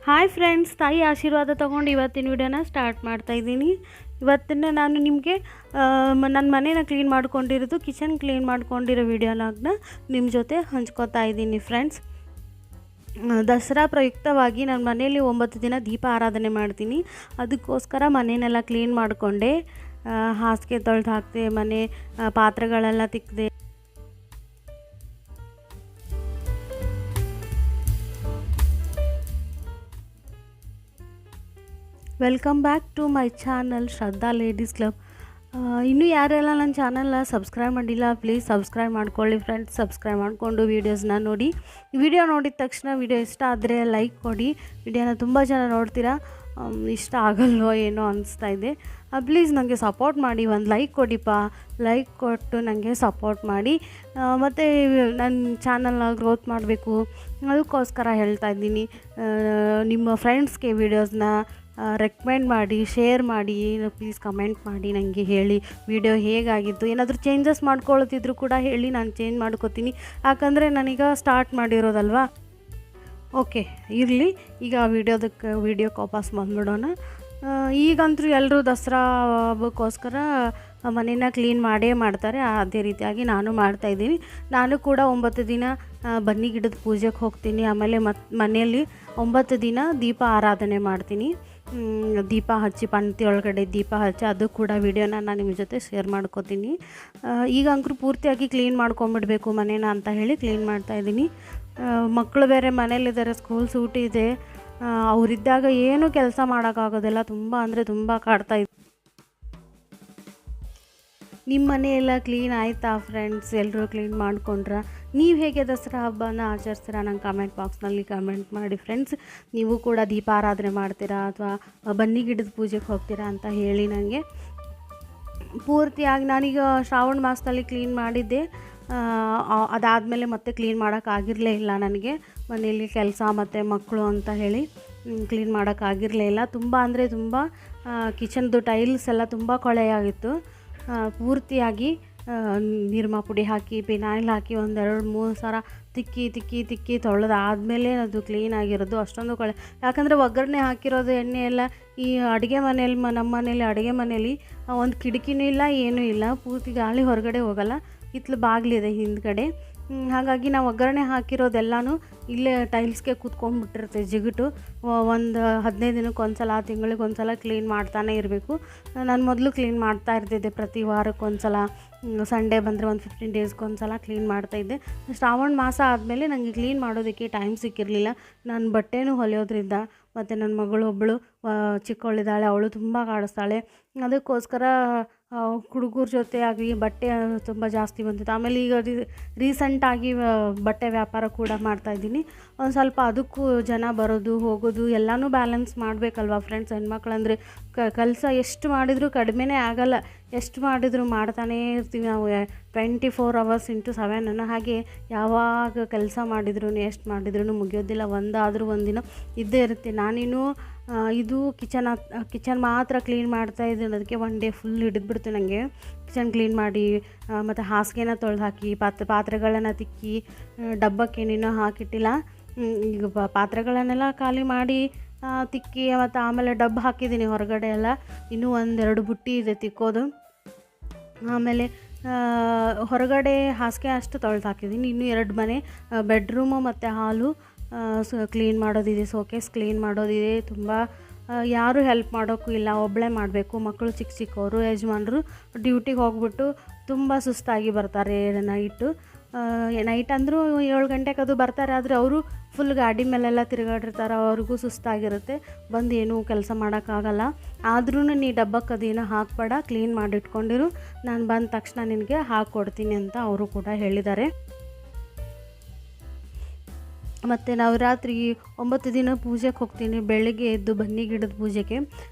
Hi friends, ತಾಯಿ ಆಶೀರ್ವಾದ ತೊಗೊಂಡು ಇವತ್ತಿನ ವಿಡಿಯೋನ ಸ್ಟಾರ್ಟ್ ಮಾಡ್ತಾಯಿದ್ದೀನಿ. ಇವತ್ತಿನ ನಾನು ನಿಮಗೆ ನನ್ನ ಮನೇನ ಕ್ಲೀನ್ ಮಾಡ್ಕೊಂಡಿರೋದು, ಕಿಚನ್ ಕ್ಲೀನ್ ಮಾಡ್ಕೊಂಡಿರೋ ವಿಡಿಯೋನಾಗನ್ನ ನಿಮ್ಮ ಜೊತೆ ಹಂಚ್ಕೋತಾ ಇದ್ದೀನಿ ಫ್ರೆಂಡ್ಸ್. ದಸರಾ ಪ್ರಯುಕ್ತವಾಗಿ ನನ್ನ ಮನೆಯಲ್ಲಿ 9 ದಿನ ದೀಪ ಆರಾಧನೆ ಮಾಡ್ತೀನಿ. ಅದಕ್ಕೋಸ್ಕರ ಮನೆಯನ್ನೆಲ್ಲ ಕ್ಲೀನ್ ಮಾಡಿಕೊಂಡೆ, ಹಾಸಿಗೆ ತೊಳೆದು ಹಾಕಿದೆ, ಮನೆ ಪಾತ್ರೆಗಳೆಲ್ಲ ತಿಕ್ಕಿದೆ. Welcome back to my channel Shraddha ladies club. ಇನ್ನೂ ಯಾರೆಲ್ಲ ನನ್ನ ಚಾನಲ್ನ ಸಬ್ಸ್ಕ್ರೈಬ್ ಮಾಡಿಲ್ಲ, ಪ್ಲೀಸ್ ಸಬ್ಸ್ಕ್ರೈಬ್ ಮಾಡ್ಕೊಳ್ಳಿ ಫ್ರೆಂಡ್ಸ್. ಸಬ್ಸ್ಕ್ರೈಬ್ ಮಾಡಿಕೊಂಡು ವೀಡಿಯೋಸ್ನ ನೋಡಿ. ವಿಡಿಯೋ ನೋಡಿದ ತಕ್ಷಣ ವಿಡಿಯೋ ಇಷ್ಟ ಆದರೆ ಲೈಕ್ ಕೊಡಿ. ವಿಡಿಯೋನ ತುಂಬ ಜನ ನೋಡ್ತೀರಾ, ಇಷ್ಟ ಆಗಲ್ವೋ ಏನೋ ಅನಿಸ್ತಾ ಇದೆ. ಪ್ಲೀಸ್ ನನಗೆ ಸಪೋರ್ಟ್ ಮಾಡಿ, ಒಂದು ಲೈಕ್ ಕೊಡಿಪ್ಪ. ಲೈಕ್ ಕೊಟ್ಟು ನನಗೆ ಸಪೋರ್ಟ್ ಮಾಡಿ. ಮತ್ತು ನನ್ನ ಚಾನಲ್ನ ಗ್ರೋತ್ ಮಾಡಬೇಕು, ಅದಕ್ಕೋಸ್ಕರ ಹೇಳ್ತಾ ಇದ್ದೀನಿ. ನಿಮ್ಮ ಫ್ರೆಂಡ್ಸ್ಗೆ ವೀಡಿಯೋಸ್ನ ರೆಕಮೆಂಡ್ ಮಾಡಿ, ಶೇರ್ ಮಾಡಿ, ಪ್ಲೀಸ್ ಕಮೆಂಟ್ ಮಾಡಿ ನನಗೆ ಹೇಳಿ ವಿಡಿಯೋ ಹೇಗಾಗಿತ್ತು. ಏನಾದರೂ ಚೇಂಜಸ್ ಮಾಡ್ಕೊಳ್ಳೋತಿದ್ರು ಕೂಡ ಹೇಳಿ, ನಾನು ಚೇಂಜ್ ಮಾಡ್ಕೋತೀನಿ. ಯಾಕಂದರೆ ನಾನೀಗ ಸ್ಟಾರ್ಟ್ ಮಾಡಿರೋದಲ್ವಾ. ಓಕೆ ಇರಲಿ, ಈಗ ವಿಡಿಯೋಕ್ಕೆ ವಾಪಸ್ ಬಂದ್ಬಿಡೋಣ. ಈಗಂತೂ ಎಲ್ಲರೂ ದಸರಾ ಹಬ್ಬಕ್ಕೋಸ್ಕರ ಮನೇನ ಕ್ಲೀನ್ ಮಾಡೇ ಮಾಡ್ತಾರೆ. ಅದೇ ರೀತಿಯಾಗಿ ನಾನು ಮಾಡ್ತಾಯಿದ್ದೀನಿ. ನಾನು ಕೂಡ 9 ದಿನ ಬನ್ನಿ ಗಿಡದ ಪೂಜೆಗೆ ಹೋಗ್ತೀನಿ. ಆಮೇಲೆ ಮನೆಯಲ್ಲಿ 9 ದಿನ ದೀಪ ಆರಾಧನೆ ಮಾಡ್ತೀನಿ. ದೀಪ ಹಚ್ಚಿ, ಪಂಕ್ತಿ ಒಳಗಡೆ ದೀಪ ಹಚ್ಚಿ, ಅದು ಕೂಡ ವಿಡಿಯೋನ ನಾನು ನಿಮ್ಮ ಜೊತೆ ಶೇರ್ ಮಾಡ್ಕೋತೀನಿ. ಈಗ ಅಂಕರು ಪೂರ್ತಿಯಾಗಿ ಕ್ಲೀನ್ ಮಾಡ್ಕೊಂಬಿಡ್ಬೇಕು ಮನೇನ ಅಂತ ಹೇಳಿ ಕ್ಲೀನ್ ಮಾಡ್ತಾಯಿದ್ದೀನಿ. ಮಕ್ಕಳು ಬೇರೆ ಮನೇಲಿದ್ದಾರೆ, ಸ್ಕೂಲ್ ಸೂಟಿ ಇದೆ. ಅವರಿದ್ದಾಗ ಏನೂ ಕೆಲಸ ಮಾಡೋಕ್ಕಾಗೋದಿಲ್ಲ. ತುಂಬ ಅಂದರೆ ತುಂಬ ಕಾಡ್ತಾಯಿದೆ. ನಿಮ್ಮ ಮನೆಯೆಲ್ಲ ಕ್ಲೀನ್ ಆಯಿತಾ ಫ್ರೆಂಡ್ಸ್? ಎಲ್ಲರೂ ಕ್ಲೀನ್ ಮಾಡ್ಕೊಂಡ್ರ? ನೀವು ಹೇಗೆ ದಸರಾ ಹಬ್ಬನ ಆಚರಿಸ್ತೀರಾ? ನಂಗೆ ಕಮೆಂಟ್ ಬಾಕ್ಸ್ನಲ್ಲಿ ಕಮೆಂಟ್ ಮಾಡಿ ಫ್ರೆಂಡ್ಸ್. ನೀವು ಕೂಡ ದೀಪ ಆರಾಧನೆ ಮಾಡ್ತೀರಾ ಅಥವಾ ಬನ್ನಿ ಗಿಡದ ಪೂಜೆಗೆ ಹೋಗ್ತೀರಾ ಅಂತ ಹೇಳಿ ನನಗೆ. ಪೂರ್ತಿಯಾಗಿ ನಾನೀಗ ಶ್ರಾವಣ ಮಾಸದಲ್ಲಿ ಕ್ಲೀನ್ ಮಾಡಿದ್ದೆ. ಅದಾದಮೇಲೆ ಮತ್ತೆ ಕ್ಲೀನ್ ಮಾಡೋಕ್ಕಾಗಿರಲೇ ಇಲ್ಲ ನನಗೆ. ಮನೆಯಲ್ಲಿ ಕೆಲಸ ಮತ್ತು ಮಕ್ಕಳು ಅಂತ ಹೇಳಿ ಕ್ಲೀನ್ ಮಾಡೋಕ್ಕಾಗಿರಲೇ ಇಲ್ಲ. ತುಂಬ ಅಂದರೆ ತುಂಬ ಕಿಚನ್ದು ಟೈಲ್ಸ್ ಎಲ್ಲ ತುಂಬ ಕೊಳೆಯಾಗಿತ್ತು. ಪೂರ್ತಿಯಾಗಿ ನಿರ್ಮಾ ಪುಡಿ ಹಾಕಿ, ಪಿನಾಯಿಲ್ ಹಾಕಿ 1-2-3 ಸಲ ತಿಕ್ಕಿ ತೊಳೆದಾದ್ಮೇಲೆ ಅದು ಕ್ಲೀನಾಗಿರೋದು. ಅಷ್ಟೊಂದು ಕೊಳೆ, ಯಾಕಂದರೆ ಒಗ್ಗರಣೆ ಹಾಕಿರೋದು ಎಣ್ಣೆ ಎಲ್ಲ ಈ ಅಡುಗೆ ಮನೆಯಲ್ಲಿ, ನಮ್ಮ ಮನೇಲಿ ಅಡುಗೆ ಮನೇಲಿ ಒಂದು ಕಿಟಕಿನೂ ಇಲ್ಲ, ಏನೂ ಇಲ್ಲ. ಪೂರ್ತಿ ಗಾಳಿ ಹೊರಗಡೆ ಹೋಗಲ್ಲ. ಹಿತ್ತಲು ಬಾಗಿಲಿದೆ ಹಿಂದ್ಗಡೆ. ಹಾಗಾಗಿ ನಾವು ಒಗ್ಗರಣೆ ಹಾಕಿರೋದೆಲ್ಲನೂ ಇಲ್ಲೇ ಟೈಲ್ಸ್ಗೆ ಕೂತ್ಕೊಂಡ್ಬಿಟ್ಟಿರುತ್ತೆ ಜಿಗುಟು. ಒಂದು 15 ದಿನಕ್ಕೆ ಒಂದ್ಸಲ, ತಿಂಗಳಿಗೆ ಒಂದ್ಸಲ ಕ್ಲೀನ್ ಮಾಡ್ತಾನೆ ಇರಬೇಕು. ನಾನು ಮೊದಲು ಕ್ಲೀನ್ ಮಾಡ್ತಾ ಇರ್ತಿದ್ದೆ, ಪ್ರತಿ ವಾರಕ್ಕೆ ಒಂದ್ಸಲ. ಸಂಡೇ ಬಂದರೆ ಒಂದು 15 ಡೇಸ್ಗೆ ಒಂದ್ಸಲ ಕ್ಲೀನ್ ಮಾಡ್ತಾಯಿದ್ದೆ. ಶ್ರಾವಣ ಮಾಸ ಆದಮೇಲೆ ನನಗೆ ಕ್ಲೀನ್ ಮಾಡೋದಕ್ಕೆ ಟೈಮ್ ಸಿಕ್ಕಿರಲಿಲ್ಲ. ನಾನು ಬಟ್ಟೆನೂ ಹೊಲಿಯೋದ್ರಿಂದ, ಮತ್ತು ನನ್ನ ಮಗಳು ಒಬ್ಬಳು ಚಿಕ್ಕವಳಿದ್ದಾಳೆ, ಅವಳು ತುಂಬ ಕಾಡಿಸ್ತಾಳೆ. ಅದಕ್ಕೋಸ್ಕರ ಹುಡುಗರ ಜೊತೆ ಆಗಲಿ ಬಟ್ಟೆ ತುಂಬ ಜಾಸ್ತಿ ಬಂದಿತ್ತು. ಆಮೇಲೆ ಈಗ ರೀಸೆಂಟಾಗಿ ಬಟ್ಟೆ ವ್ಯಾಪಾರ ಕೂಡ ಮಾಡ್ತಾಯಿದ್ದೀನಿ. ಒಂದು ಸ್ವಲ್ಪ ಅದಕ್ಕೂ ಜನ ಬರೋದು ಹೋಗೋದು ಎಲ್ಲನೂ ಬ್ಯಾಲೆನ್ಸ್ ಮಾಡಬೇಕಲ್ವ ಫ್ರೆಂಡ್ಸ್. ಹೆಣ್ಮಕ್ಳಂದರೆ ಕೆಲಸ ಎಷ್ಟು ಮಾಡಿದರೂ ಕಡಿಮೆನೇ ಆಗಲ್ಲ. ಎಷ್ಟು ಮಾಡಿದರೂ ಮಾಡ್ತಾನೇ ಇರ್ತೀವಿ ನಾವು, 24 hours into 7. ಹಾಗೆ ಯಾವಾಗ ಕೆಲಸ ಮಾಡಿದ್ರೂ, ಎಷ್ಟು ಮಾಡಿದ್ರೂ ಮುಗಿಯೋದಿಲ್ಲ. ಒಂದಾದರೂ ಒಂದಿನ ಇದ್ದೇ ಇರುತ್ತೆ. ನಾನಿನ್ನೂ ಇದು ಕಿಚನ್ ಮಾತ್ರ ಕ್ಲೀನ್ ಮಾಡ್ತಾಯಿದ್ದೀನಿ. ಅದಕ್ಕೆ 1 ಡೇ ಫುಲ್ ಹಿಡಿದ್ಬಿಡ್ತು ನನಗೆ ಕಿಚನ್ ಕ್ಲೀನ್ ಮಾಡಿ. ಮತ್ತು ಹಾಸಿಗೆನ ತೊಳೆದು ಹಾಕಿ, ಪಾತ್ರೆಗಳನ್ನು ತಿಕ್ಕಿ, ಡಬ್ಬಕ್ಕೇನೇನೋ ಹಾಕಿಟ್ಟಿಲ್ಲ. ಈಗ ಪಾತ್ರೆಗಳನ್ನೆಲ್ಲ ಖಾಲಿ ಮಾಡಿ ತಿಕ್ಕಿ, ಮತ್ತು ಆಮೇಲೆ ಡಬ್ಬ ಹಾಕಿದ್ದೀನಿ ಹೊರಗಡೆ ಎಲ್ಲ. ಇನ್ನೂ 1-2 ಬುಟ್ಟಿ ಇದೆ ತಿಕ್ಕೋದು. ಆಮೇಲೆ ಹೊರಗಡೆ ಹಾಸಿಗೆ ಅಷ್ಟು ತೊಳೆದು ಹಾಕಿದ್ದೀನಿ. ಇನ್ನೂ 2 ಮನೆ, ಬೆಡ್ರೂಮು ಮತ್ತು ಹಾಲು ಕ್ಲೀನ್ ಮಾಡೋದಿದೆ, ಸೋಕೇಸ್ ಕ್ಲೀನ್ ಮಾಡೋದಿದೆ. ತುಂಬ ಯಾರೂ ಹೆಲ್ಪ್ ಮಾಡೋಕ್ಕೂ ಇಲ್ಲ, ಒಬ್ಬಳೇ ಮಾಡಬೇಕು. ಮಕ್ಕಳು ಚಿಕ್ಕವರು, ಯಜಮಾನರು ಡ್ಯೂಟಿಗೆ ಹೋಗ್ಬಿಟ್ಟು ತುಂಬ ಸುಸ್ತಾಗಿ ಬರ್ತಾರೆ. ನೈಟ್ ಅಂದರೂ 7 ಗಂಟೆಗೆ ಅದು ಬರ್ತಾರೆ. ಆದರೆ ಅವರು ಫುಲ್ ಗಾಡಿ ಮೇಲೆಲ್ಲ ತಿರುಗಾಡಿರ್ತಾರೆ, ಅವ್ರಿಗೂ ಸುಸ್ತಾಗಿರುತ್ತೆ. ಬಂದು ಏನೂ ಕೆಲಸ ಮಾಡೋಕ್ಕಾಗಲ್ಲ. ಆದ್ರೂ ನೀ ಡಬ್ಬಕ್ಕೆ ಅದೇನೋ ಹಾಕಬೇಡ, ಕ್ಲೀನ್ ಮಾಡಿಟ್ಕೊಂಡಿರು, ನಾನು ಬಂದ ತಕ್ಷಣ ನಿನಗೆ ಹಾಕ್ಕೊಡ್ತೀನಿ ಅಂತ ಅವರು ಕೂಡ ಹೇಳಿದ್ದಾರೆ. ಮತ್ತು ನವರಾತ್ರಿ 9 ದಿನ ಪೂಜೆಗೆ ಹೋಗ್ತೀನಿ. ಬೆಳಗ್ಗೆ ಎದ್ದು ಬನ್ನಿ ಗಿಡದ ಪೂಜೆಗೆ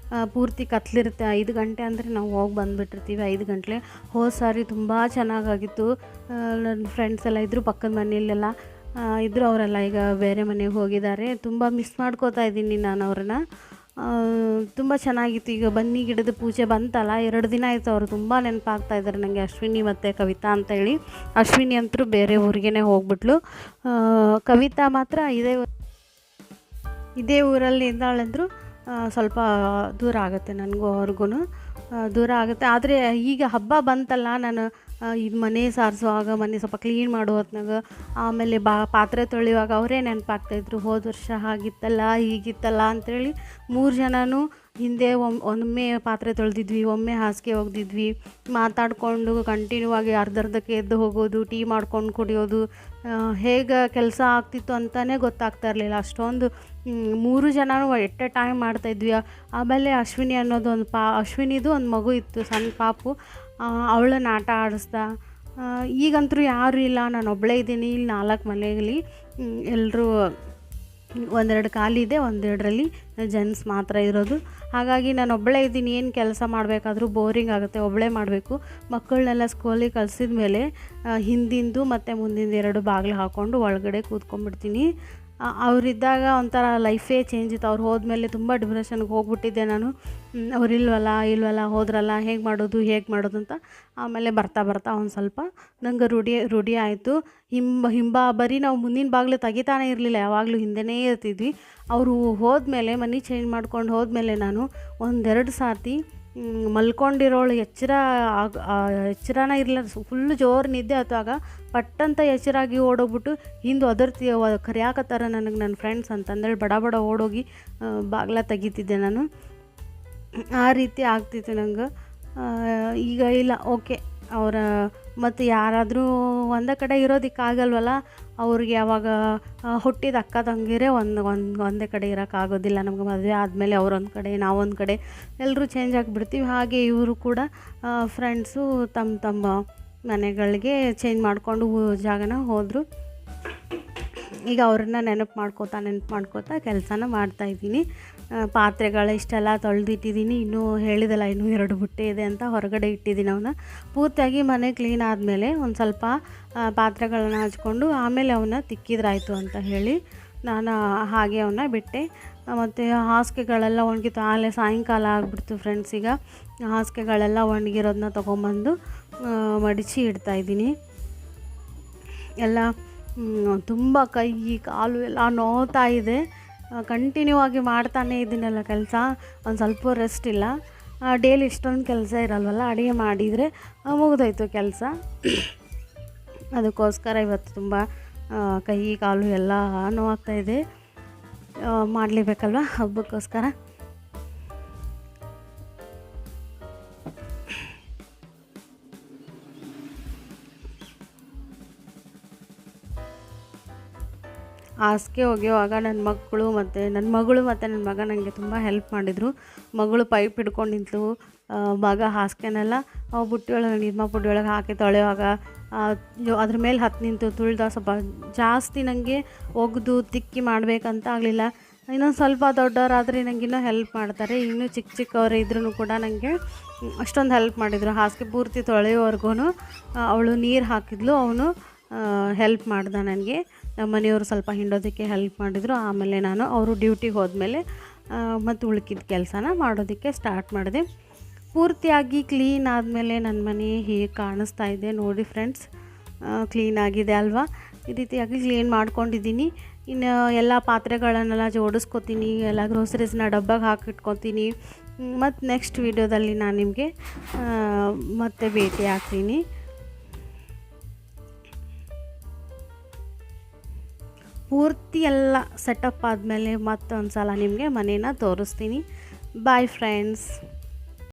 ಪೂರ್ತಿ ಕತ್ಲಿರುತ್ತೆ. 5 ಗಂಟೆ ಅಂದರೆ ನಾವು ಹೋಗಿ ಬಂದುಬಿಟ್ಟಿರ್ತೀವಿ 5 ಗಂಟೆ. ಹೋದ ಸಾರಿ ತುಂಬ ಚೆನ್ನಾಗಾಗಿತ್ತು. ನನ್ನ ಫ್ರೆಂಡ್ಸ್ ಎಲ್ಲ ಇದ್ದರು, ಪಕ್ಕದ ಮನೆಯಲ್ಲೆಲ್ಲ ಇದ್ದರು. ಅವರೆಲ್ಲ ಈಗ ಬೇರೆ ಮನೆಗೆ ಹೋಗಿದ್ದಾರೆ. ತುಂಬ ಮಿಸ್ ಮಾಡ್ಕೋತಾ ಇದ್ದೀನಿ ನಾನು ಅವ್ರನ್ನ. ತುಂಬ ಚೆನ್ನಾಗಿತ್ತು. ಈಗ ಬನ್ನಿ ಗಿಡದ ಪೂಜೆ ಬಂತಲ್ಲ, 2 ದಿನ ಆಯಿತು. ಅವರು ತುಂಬ ನೆನಪಾಗ್ತಾಯಿದ್ದಾರೆ ನನಗೆ, ಅಶ್ವಿನಿ ಮತ್ತು ಕವಿತಾ ಅಂತೇಳಿ. ಅಶ್ವಿನಿ ಅಂತರೂ ಬೇರೆ ಊರಿಗೇ ಹೋಗ್ಬಿಟ್ಲು. ಕವಿತಾ ಮಾತ್ರ ಇದೇ ಇದೇ ಊರಲ್ಲಿ ಇದ್ದಾಳೆಂದರೂ ಸ್ವಲ್ಪ ದೂರ ಆಗುತ್ತೆ ನನಗೂ ಅವ್ರಿಗೂ ದೂರ ಆಗುತ್ತೆ. ಆದರೆ ಈಗ ಹಬ್ಬ ಬಂತಲ್ಲ, ನಾನು ಇದು ಮನೆ ಸಾರಿಸುವಾಗ, ಮನೆ ಸ್ವಲ್ಪ ಕ್ಲೀನ್ ಮಾಡೋ ಹೊತ್ನಾಗ, ಆಮೇಲೆ ಪಾತ್ರೆ ತೊಳೆಯುವಾಗ ಅವರೇ ನೆನಪಾಗ್ತಾಯಿದ್ರು. ಹೋದ ವರ್ಷ ಹಾಗಿತ್ತಲ್ಲ ಹೀಗಿತ್ತಲ್ಲ ಅಂಥೇಳಿ 3 ಜನನೂ ಹಿಂದೆ ಒಮ್ಮೆ ಪಾತ್ರೆ ತೊಳೆದಿದ್ವಿ, ಒಮ್ಮೆ ಹಾಸಿಗೆ ಒಗೆದಿದ್ವಿ, ಮಾತಾಡಿಕೊಂಡು ಕಂಟಿನ್ಯೂ ಆಗಿ ಅರ್ಧಕ್ಕೆ ಎದ್ದು ಹೋಗೋದು, ಟೀ ಮಾಡ್ಕೊಂಡು ಕುಡಿಯೋದು, ಹೇಗೆ ಕೆಲಸ ಆಗ್ತಿತ್ತು ಅಂತಲೇ ಗೊತ್ತಾಗ್ತಾ ಇರಲಿಲ್ಲ. ಅಷ್ಟೊಂದು 3 ಜನನೂ ಎಟ್ ಎ ಟೈಮ್ ಮಾಡ್ತಾಯಿದ್ವಿ. ಆಮೇಲೆ ಅಶ್ವಿನಿ ಅನ್ನೋದು ಅಶ್ವಿನಿದು ಒಂದು ಮಗು ಇತ್ತು, ಸಣ್ಣ ಪಾಪು. ಅವಳನ್ನ ಆಟ ಆಡಿಸ್ತಾ. ಈಗಂತೂ ಯಾರೂ ಇಲ್ಲ, ನಾನು ಒಬ್ಬಳೇ ಇದ್ದೀನಿ ಇಲ್ಲಿ 4 ಮನೆಯಲ್ಲಿ. ಎಲ್ಲರೂ ಒಂದೆರಡು ಖಾಲಿ ಇದೆ, ಒಂದೆರಡರಲ್ಲಿ ಜೆಂಟ್ಸ್ ಮಾತ್ರ ಇರೋದು. ಹಾಗಾಗಿ ನಾನು ಒಬ್ಬಳೇ ಇದ್ದೀನಿ. ಏನು ಕೆಲಸ ಮಾಡಬೇಕಾದ್ರೂ ಬೋರಿಂಗ್ ಆಗುತ್ತೆ, ಒಬ್ಬಳೇ ಮಾಡಬೇಕು. ಮಕ್ಕಳನ್ನೆಲ್ಲ ಸ್ಕೂಲಿಗೆ ಕಳಿಸಿದ ಮೇಲೆ ಹಿಂದಿಂದು ಮತ್ತು ಮುಂದಿಂದು 2 ಬಾಗಿಲು ಹಾಕ್ಕೊಂಡು ಒಳಗಡೆ ಕೂತ್ಕೊಂಡ್ಬಿಡ್ತೀನಿ. ಅವರಿದ್ದಾಗ ಒಂಥರ ಲೈಫೇ ಚೇಂಜ್ ಇತ್ತು. ಅವ್ರು ಹೋದ್ಮೇಲೆ ತುಂಬ ಡಿಪ್ರೆಷನ್ಗೆ ಹೋಗ್ಬಿಟ್ಟಿದ್ದೆ ನಾನು. ಅವ್ರು ಇಲ್ವಲ್ಲ ಹೋದ್ರಲ್ಲ, ಹೇಗೆ ಮಾಡೋದು ಅಂತ. ಆಮೇಲೆ ಬರ್ತಾ ಒಂದು ಸ್ವಲ್ಪ ನಂಗೆ ರೂಢಿ ಆಯಿತು. ಬರೀ ನಾವು ಮುಂದಿನ ಬಾಗಿಲು ತೆಗಿತಾನೆ ಇರಲಿಲ್ಲ, ಯಾವಾಗಲೂ ಹಿಂದೆನೇ ಇರ್ತಿದ್ವಿ. ಅವರು ಹೋದ್ಮೇಲೆ, ಮನೆ ಚೇಂಜ್ ಮಾಡ್ಕೊಂಡು ಹೋದ್ಮೇಲೆ ನಾನು 1-2 ಸರ್ತಿ ಮಲ್ಕೊಂಡಿರೋಳು ಎಚ್ಚರನೇ ಇರಲಿಲ್ಲ. ಫುಲ್ಲು ಜೋರು ನಿದ್ದೆ ಹತ್ತುವಾಗ ಪಟ್ಟಂತ ಎಚ್ಚರಾಗಿ ಓಡೋಗ್ಬಿಟ್ಟು ಹಿಂದೆ ಕರಿಯಾಕತ್ತಾರ ನನಗೆ ನನ್ನ ಫ್ರೆಂಡ್ಸ್ ಅಂತಂದೇಳಿ ಬಡ ಓಡೋಗಿ ಬಾಗಿಲ ತೆಗಿತಿದ್ದೆ ನಾನು. ಆ ರೀತಿ ಆಗ್ತಿತ್ತು ನಂಗೆ. ಈಗ ಇಲ್ಲ, ಓಕೆ. ಮತ್ತು ಯಾರಾದರೂ ಒಂದೇ ಕಡೆ ಇರೋದಕ್ಕಾಗಲ್ವಲ್ಲ, ಅವ್ರಿಗೆ ಯಾವಾಗ ಹುಟ್ಟಿದ ಅಕ್ಕ ತಂಗಿರೇ ಒಂದೇ ಕಡೆ ಇರೋಕ್ಕಾಗೋದಿಲ್ಲ. ನಮ್ಗೆ ಮದುವೆ ಆದಮೇಲೆ ಅವರೊಂದು ಕಡೆ, ನಾವೊಂದು ಕಡೆ, ಎಲ್ಲರೂ ಚೇಂಜ್ ಆಗಿಬಿಡ್ತೀವಿ. ಹಾಗೆ ಇವರು ಕೂಡ ಫ್ರೆಂಡ್ಸು ತಮ್ಮ ಮನೆಗಳಿಗೆ ಚೇಂಜ್ ಮಾಡಿಕೊಂಡು ಜಾಗನ ಹೋದರು. ಈಗ ಅವ್ರನ್ನ ನೆನಪು ಮಾಡ್ಕೋತಾ ಕೆಲಸನ ಮಾಡ್ತಾಯಿದ್ದೀನಿ. ಪಾತ್ರೆಗಳು ಇಷ್ಟೆಲ್ಲ ತೊಳೆದಿಟ್ಟಿದ್ದೀನಿ. ಇನ್ನೂ ಹೇಳಿದಲ್ಲ, ಇನ್ನೂ 2 ಬುಟ್ಟೆ ಇದೆ ಅಂತ ಹೊರಗಡೆ ಇಟ್ಟಿದ್ದೀನಿ. ಅವನ್ನ ಪೂರ್ತಿಯಾಗಿ ಮನೆ ಕ್ಲೀನ್ ಆದಮೇಲೆ ಒಂದು ಸ್ವಲ್ಪ ಪಾತ್ರೆಗಳನ್ನ ಹಚ್ಕೊಂಡು ಆಮೇಲೆ ಅವನ್ನ ತಿಕ್ಕಿದ್ರಾಯ್ತು ಅಂತ ಹೇಳಿ ನಾನು ಹಾಗೆ ಅವನ್ನ ಬಿಟ್ಟೆ. ಮತ್ತು ಹಾಸಿಗೆಗಳೆಲ್ಲ ಒಣಗಿತ್ತು. ಆಲೇ ಸಾಯಂಕಾಲ ಆಗಿಬಿಡ್ತು ಫ್ರೆಂಡ್ಸ್. ಈಗ ಹಾಸಿಗೆಗಳೆಲ್ಲ ಒಣಗಿರೋದನ್ನ ತೊಗೊಂಬಂದು ಮಡಿಚಿ ಇಡ್ತಾಯಿದ್ದೀನಿ. ಎಲ್ಲ ತುಂಬ ಕೈ ಕಾಲು ಎಲ್ಲ ನೋವ್ತಾ ಇದೆ. ಕಂಟಿನ್ಯೂ ಆಗಿ ಮಾಡ್ತಾನೇ ಇದ್ದೀನಲ್ಲ ಕೆಲಸ, ಒಂದು ಸ್ವಲ್ಪ ರೆಸ್ಟ್ ಇಲ್ಲ. ಡೈಲಿ ಇಷ್ಟೊಂದು ಕೆಲಸ ಇರಲ್ವಲ್ಲ, ಅಡುಗೆ ಮಾಡಿದರೆ ಮುಗಿದೋಯ್ತು ಕೆಲಸ. ಅದಕ್ಕೋಸ್ಕರ ಇವತ್ತು ತುಂಬ ಕೈ ಕಾಲು ಎಲ್ಲ ನೋವಾಗ್ತಾಯಿದೆ. ಮಾಡಲೇಬೇಕಲ್ವ ಹಬ್ಬಕ್ಕೋಸ್ಕರ. ಹಾಸಿಗೆ ಒಗೆಯುವಾಗ ನನ್ನ ಮಗಳು ಮತ್ತು ನನ್ನ ಮಗ ನನಗೆ ತುಂಬ ಹೆಲ್ಪ್ ಮಾಡಿದರು. ಮಗಳು ಪೈಪ್ ಹಿಡ್ಕೊಂಡು ನಿಂತಳು, ಮಗ ಹಾಸಿಗೆನೆಲ್ಲ ಬುಟ್ಟಿಯೊಳಗೆ ನಿರ್ಮಾ ಬುಟ್ಟಿಯೊಳಗೆ ಹಾಕಿ ತೊಳೆಯುವಾಗ ಅದ್ರ ಮೇಲೆ ಹತ್ತು ನಿಂತು ತುಳ್ದ. ಸ್ವಲ್ಪ ಜಾಸ್ತಿ ನನಗೆ ಒಗೆದು ತಿಕ್ಕಿ ಮಾಡಬೇಕಂತ ಆಗಲಿಲ್ಲ. ಇನ್ನೊಂದು ಸ್ವಲ್ಪ ದೊಡ್ಡವರಾದರೆ ನನಗಿನ್ನೂ ಹೆಲ್ಪ್ ಮಾಡ್ತಾರೆ. ಇನ್ನೂ ಚಿಕ್ಕವರು ಇದ್ರೂ ಕೂಡ ನನಗೆ ಅಷ್ಟೊಂದು ಹೆಲ್ಪ್ ಮಾಡಿದರು. ಹಾಸಿಗೆ ಪೂರ್ತಿ ತೊಳೆಯೋವರೆಗೂ ಅವಳು ನೀರು ಹಾಕಿದ್ಲು, ಅವನು ಹೆಲ್ಪ್ ಮಾಡ್ದೆ ನನಗೆ. ನಮ್ಮ ಮನೆಯವರು ಸ್ವಲ್ಪ ಹಿಂಡೋದಕ್ಕೆ ಹೆಲ್ಪ್ ಮಾಡಿದರು. ಆಮೇಲೆ ಅವರು ಡ್ಯೂಟಿಗೆ ಹೋದ್ಮೇಲೆ ಮತ್ತು ಉಳ್ಕಿದ ಕೆಲಸನ ಮಾಡೋದಕ್ಕೆ ಸ್ಟಾರ್ಟ್ ಮಾಡಿದೆ. ಪೂರ್ತಿಯಾಗಿ ಕ್ಲೀನ್ ಆದಮೇಲೆ ನನ್ನ ಮನೆ ಹೇಗೆ ಕಾಣಿಸ್ತಾ ಇದೆ ನೋಡಿ ಫ್ರೆಂಡ್ಸ್. ಕ್ಲೀನಾಗಿದೆ ಅಲ್ವಾ? ಈ ರೀತಿಯಾಗಿ ಕ್ಲೀನ್ ಮಾಡ್ಕೊಂಡಿದ್ದೀನಿ. ಇನ್ನು ಎಲ್ಲ ಪಾತ್ರೆಗಳನ್ನೆಲ್ಲ ಜೋಡಿಸ್ಕೊತೀನಿ, ಎಲ್ಲ ಗ್ರೋಸರೀಸ್ನ ಡಬ್ಬಗೆ ಹಾಕಿಟ್ಕೊತೀನಿ. ಮತ್ತು ನೆಕ್ಸ್ಟ್ ವೀಡಿಯೋದಲ್ಲಿ ನಾನು ನಿಮಗೆ ಮತ್ತೆ ಭೇಟಿ ಆಗ್ತೀನಿ. ಪೂರ್ತಿ ಎಲ್ಲ ಸೆಟಪ್ ಆದಮೇಲೆ ಮತ್ತೊಂದು ಸಲ ನಿಮಗೆ ಮನೇನ ತೋರಿಸ್ತೀನಿ. Bye friends.